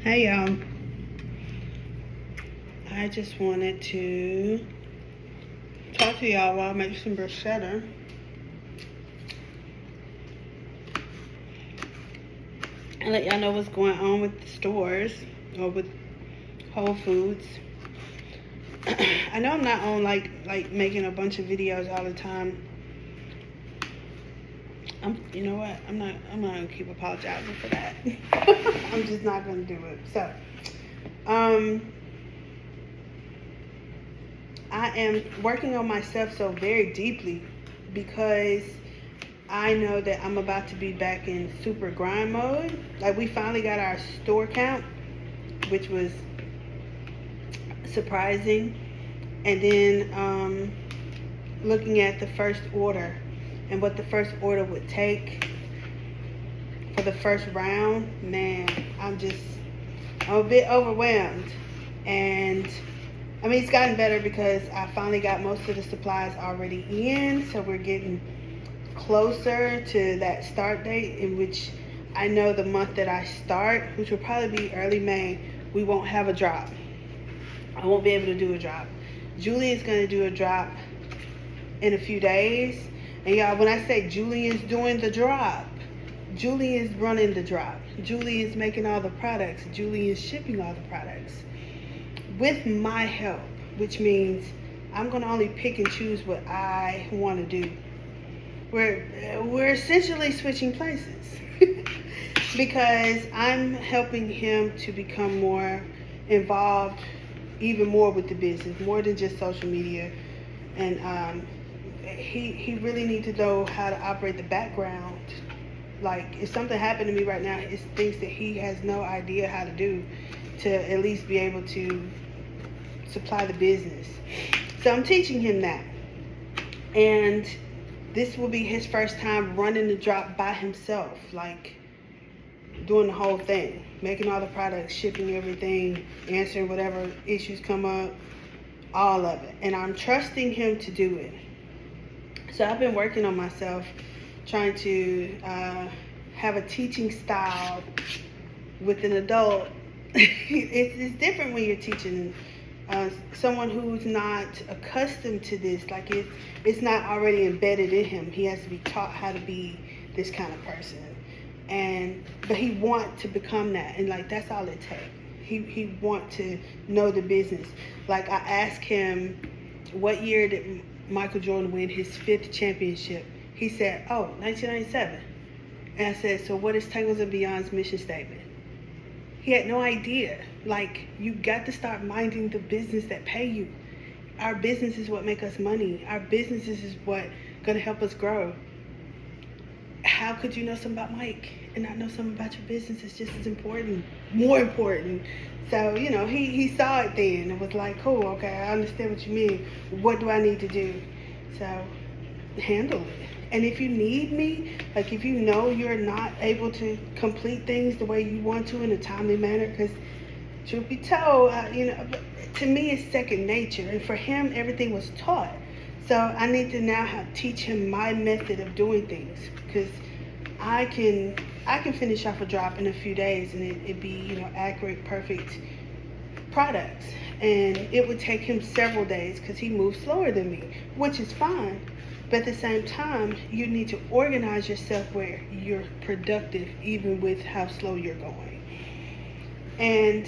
Hey y'all, I just wanted to talk to y'all while I make some bruschetta. And let y'all know what's going on with the stores or with Whole Foods. I know I'm not on like making a bunch of videos all the time. You know what? I'm not gonna keep apologizing for that. I'm just not gonna do it. So, I am working on myself so very deeply because I know that I'm about to be back in super grind mode. Like, we finally got our store count, which was surprising. And then looking at the first order and what the first order would take for the first round, man, I'm a bit overwhelmed. And I mean, it's gotten better because I finally got most of the supplies already in, so we're getting closer to that start date, in which I know the month that I start, which will probably be early May, we won't have a drop. I won't be able to do a drop. Julie is going to do a drop in a few days. And y'all, when I say Julie is doing the drop, Julie is running the drop. Julie is making all the products. Julie is shipping all the products with my help, which means I'm going to only pick and choose what I want to do. We're essentially switching places because I'm helping him to become more involved, even more with the business, more than just social media. And he really needs to know how to operate the background. Like, if something happened to me right now, it's things that he has no idea how to do to at least be able to supply the business. So I'm teaching him that. And this will be his first time running the drop by himself, like doing the whole thing, making all the products, shipping everything, answering whatever issues come up, all of it. And I'm trusting him to do it. So I've been working on myself, trying to have a teaching style with an adult. It's different when you're teaching someone who's not accustomed to this. Like, it's not already embedded in him. He has to be taught how to be this kind of person. But he wants to become that, and like, that's all it takes. He want to know the business. Like, I asked him, what year did Michael Jordan win his 5th championship? He said, 1997. And I said, so what is Tangles and Beyond's mission statement? He had no idea. Like, you got to start minding the business that pay you. Our business is what make us money. Our businesses is what gonna help us grow. How could you know something about Mike and not know something about your business? It's just as important, more important. So, he saw it then and was like, cool, okay, I understand what you mean. What do I need to do? So, handle it. And if you need me, like, if you know you're not able to complete things the way you want to in a timely manner, because truth be told, to me it's second nature. And for him, everything was taught. So I need to now teach him my method of doing things, because I can finish off a drop in a few days and it'd be, accurate, perfect products. And it would take him several days because he moves slower than me, which is fine. But at the same time, you need to organize yourself where you're productive, even with how slow you're going. And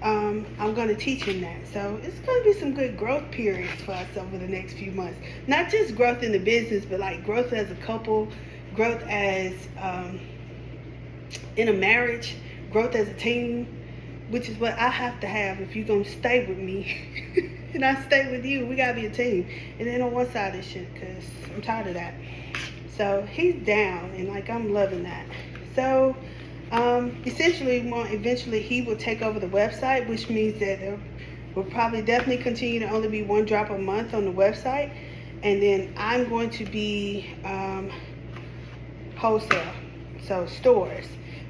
I'm going to teach him that. So it's going to be some good growth periods for us over the next few months. Not just growth in the business, but like growth as a couple, growth as in a marriage, growth as a team, which is what I have to have if you're going to stay with me. And I stay with you. We got to be a team. And then on one side of this shit, because I'm tired of that. So he's down, and like, I'm loving that. So essentially, eventually he will take over the website, which means that there will probably definitely continue to only be one drop a month on the website. And then I'm going to be wholesale, so stores.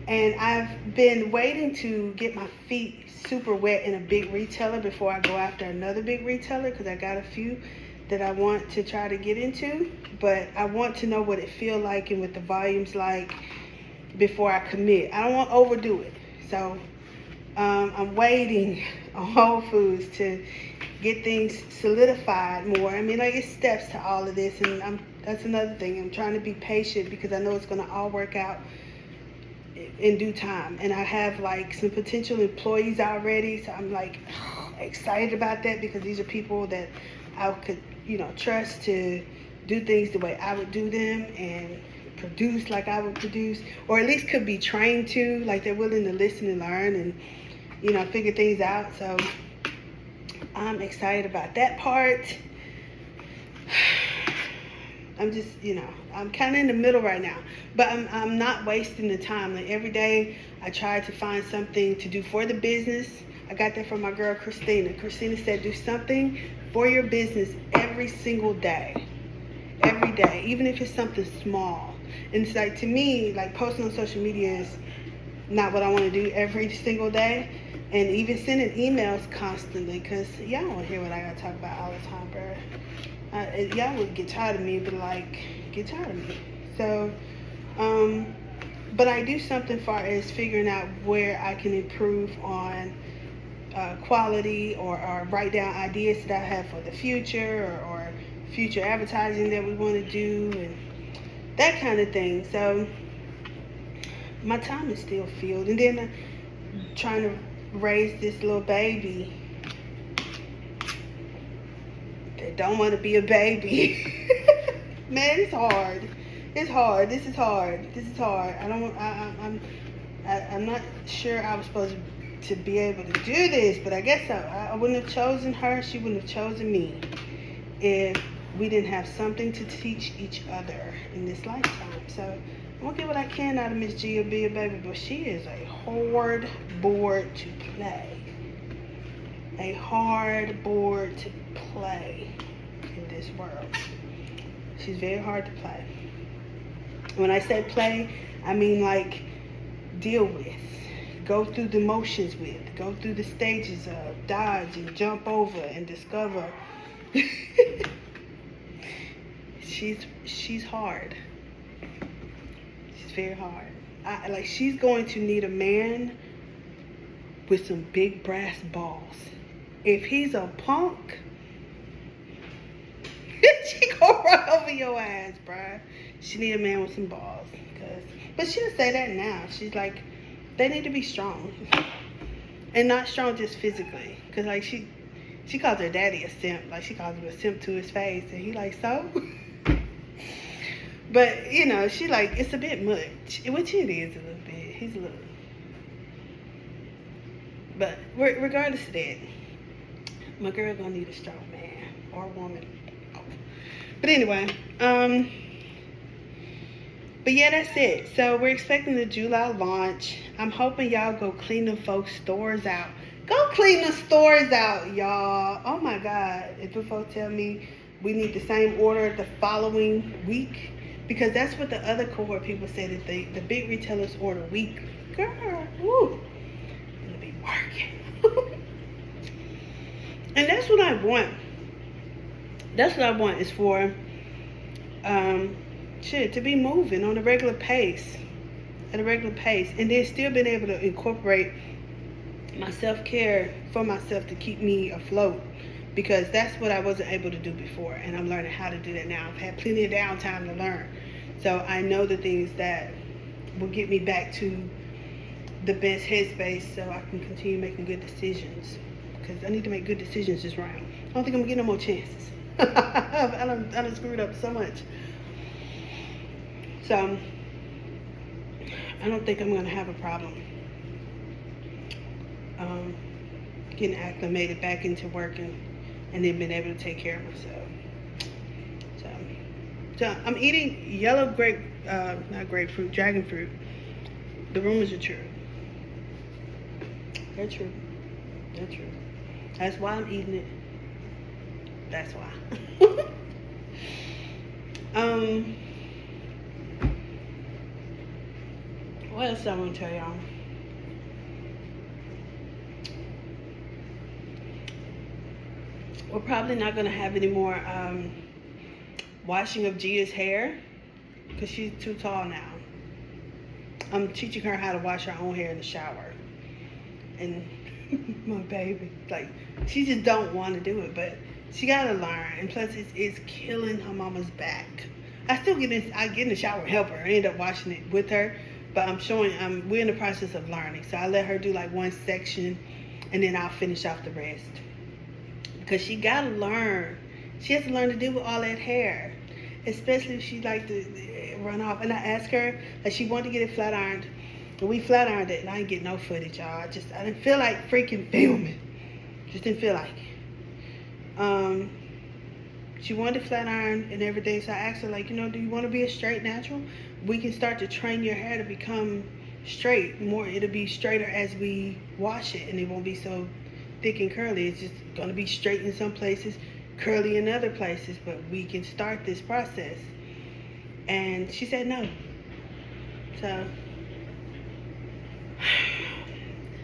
And I've been waiting to get my feet super wet in a big retailer before I go after another big retailer, because I got a few that I want to try to get into, but I want to know what it feel like and what the volume's like before I commit. I don't want to overdo it. So I'm waiting on Whole Foods to get things solidified more. I mean, like, it's steps to all of this, and that's another thing. I'm trying to be patient because I know it's going to all work out in due time. And I have like some potential employees already, so I'm like excited about that because these are people that I could, trust to do things the way I would do them and produce like I would produce, or at least could be trained to, like they're willing to listen and learn and figure things out. So I'm excited about that part. I'm just, I'm kind of in the middle right now, but I'm not wasting the time. Like every day I try to find something to do for the business. I got that from my girl Christina. Christina said do something for your business every single day. Every day, even if it's something small. And it's like, to me, like posting on social media is not what I want to do every single day. And even sending emails constantly, because y'all don't hear what I got to talk about all the time, bro. Y'all would get tired of me, but get tired of me. So, but I do something far as figuring out where I can improve on quality or write down ideas that I have for the future or future advertising that we want to do and that kind of thing. So my time is still filled, and then trying to raise this little baby that don't want to be a baby. Man, it's hard. It's hard. This is hard. I'm not sure I was supposed to be able to do this, but I guess I wouldn't have chosen her. She wouldn't have chosen me if we didn't have something to teach each other in this lifetime. So I'm gonna get what I can out of Miss Gia, be a baby, but she is a hard board to play. A hard board to play in this world. She's very hard to play. When I say play, I mean like deal with, go through the motions with, go through the stages of, dodge and jump over and discover. She's hard. She's very hard. She's going to need a man with some big brass balls. If he's a punk, she gonna run over your ass, bruh. She need a man with some balls. But she'll say that now. She's like, they need to be strong. And not strong just physically. Because like she calls her daddy a simp. Like she calls him a simp to his face. And he like, so? But, she like, it's a bit much. Which it is a little bit. He's a little. But regardless of that, my girl gonna need a strong man or woman. But anyway, but yeah, that's it. So we're expecting the July launch. I'm hoping y'all go clean the folks' stores out. Go clean the stores out, y'all. Oh my God. If the folks tell me we need the same order the following week, because that's what the other cohort people say, that the big retailers order weekly. Girl, woo. I'm gonna be working. And that's what I want. That's what I want, is for to be moving on a regular pace. At a regular pace. And then still being able to incorporate my self-care for myself to keep me afloat. Because that's what I wasn't able to do before. And I'm learning how to do that now. I've had plenty of downtime to learn. So I know the things that will get me back to the best headspace so I can continue making good decisions. Because I need to make good decisions this round. I don't think I'm going to get no more chances. I done screwed up so much. So I don't think I'm going to have a problem getting acclimated back into working and then being able to take care of myself. So I'm eating yellow not grapefruit, dragon fruit. The rumors are true. They're true. They're true. That's why I'm eating it. That's why. What else I want to tell y'all? We're probably not going to have any more washing of Gia's hair because she's too tall now. I'm teaching her how to wash her own hair in the shower. And my baby, like, she just don't want to do it, but she gotta learn. And plus, it's killing her mama's back. I get in the shower and help her. I end up washing it with her, but we're in the process of learning. So I let her do like one section, and then I'll finish off the rest. Because she gotta learn. She has to learn to deal with all that hair, especially if she like to run off. And I asked her, like, she wanted to get it flat ironed. And we flat ironed it, and I didn't get no footage, y'all. I didn't feel like freaking filming. Just didn't feel like it. She wanted to flat iron and everything, so I asked her, like, do you want to be a straight natural? We can start to train your hair to become straight. It'll be straighter as we wash it, and it won't be so thick and curly. It's just going to be straight in some places, curly in other places, but we can start this process. And she said no. So,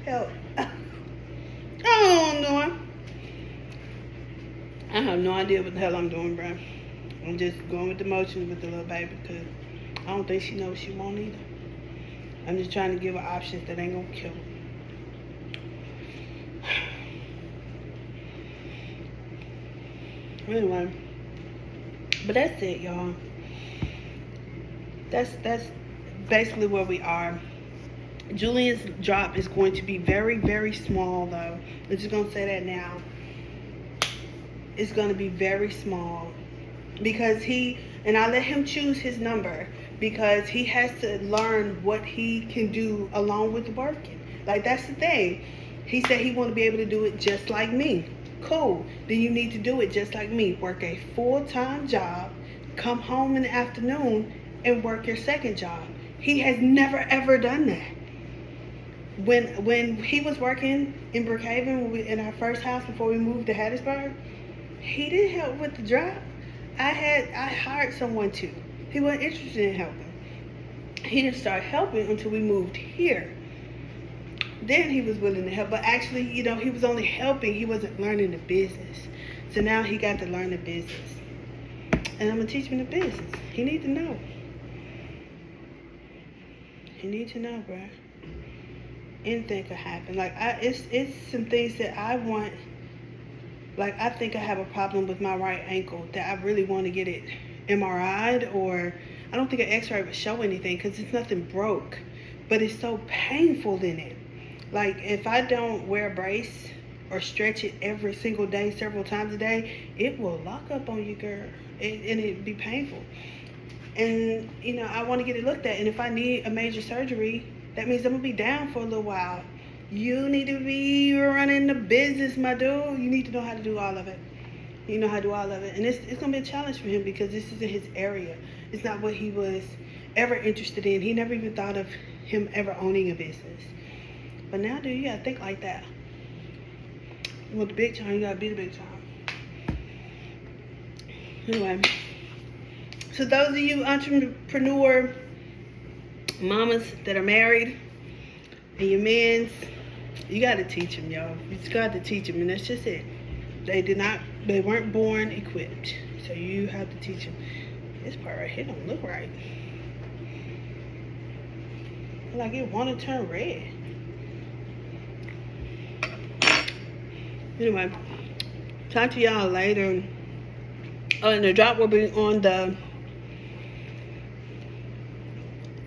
help. Oh, no. I have no idea what the hell I'm doing, bro. I'm just going with the motions with the little baby, because I don't think she knows she won't either. I'm just trying to give her options that ain't gonna kill her. Anyway, but that's it, y'all. That's basically where we are. Julian's drop is going to be very, very small, though. I'm just gonna say that now. It's going to be very small, because and I let him choose his number, because he has to learn what he can do along with working. Like, that's the thing. He said he want to be able to do it just like me. Cool. Then you need to do it just like me. Work a full-time job, come home in the afternoon, and work your second job. He has never, ever done that. When he was working in Brookhaven, in our first house before we moved to Hattiesburg, he didn't help with the job. I hired someone to. He wasn't interested in helping. He didn't start helping until we moved here. Then he was willing to help, but actually, he was only helping. He wasn't learning the business. So now he got to learn the business. And I'm gonna teach him the business. He need to know. He need to know, bro. Anything could happen. Like, it's some things that I want. Like, I think I have a problem with my right ankle that I really want to get it MRI'd, or I don't think an x-ray would show anything, because it's nothing broke, but it's so painful in it. Like, if I don't wear a brace or stretch it every single day, several times a day, it will lock up on you, girl, and it'd be painful. And, I want to get it looked at, and if I need a major surgery, that means I'm going to be down for a little while. You need to be running the business, my dude. You need to know how to do all of it. You know how to do all of it. And it's going to be a challenge for him, because this isn't his area. It's not what he was ever interested in. He never even thought of him ever owning a business. But now, dude, you got to think like that. You want the big time, you got to be the big time. Anyway. So those of you entrepreneur mamas that are married, and your men's, you got to teach them, y'all. You just got to teach them, and that's just it. They weren't born equipped, so you have to teach them. This part right here don't look right. Like it want to turn red. Anyway, talk to y'all later. Oh, and the drop will be on the,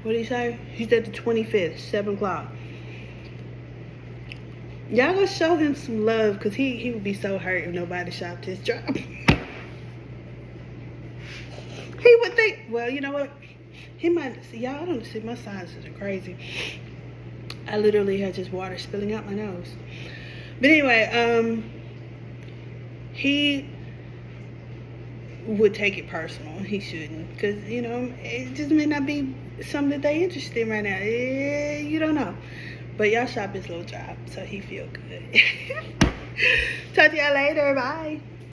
what did he say? He said the 25th, 7 o'clock. Y'all gonna show him some love, because he would be so hurt if nobody shopped his drop. He would think, well, you know what? He might see, y'all, I don't see, my sinuses are crazy. I literally had just water spilling out my nose. But anyway, he would take it personal. He shouldn't, because, it just may not be something that they interested in right now. You don't know. But y'all shop his little job, so he feel good. Talk to y'all later. Bye.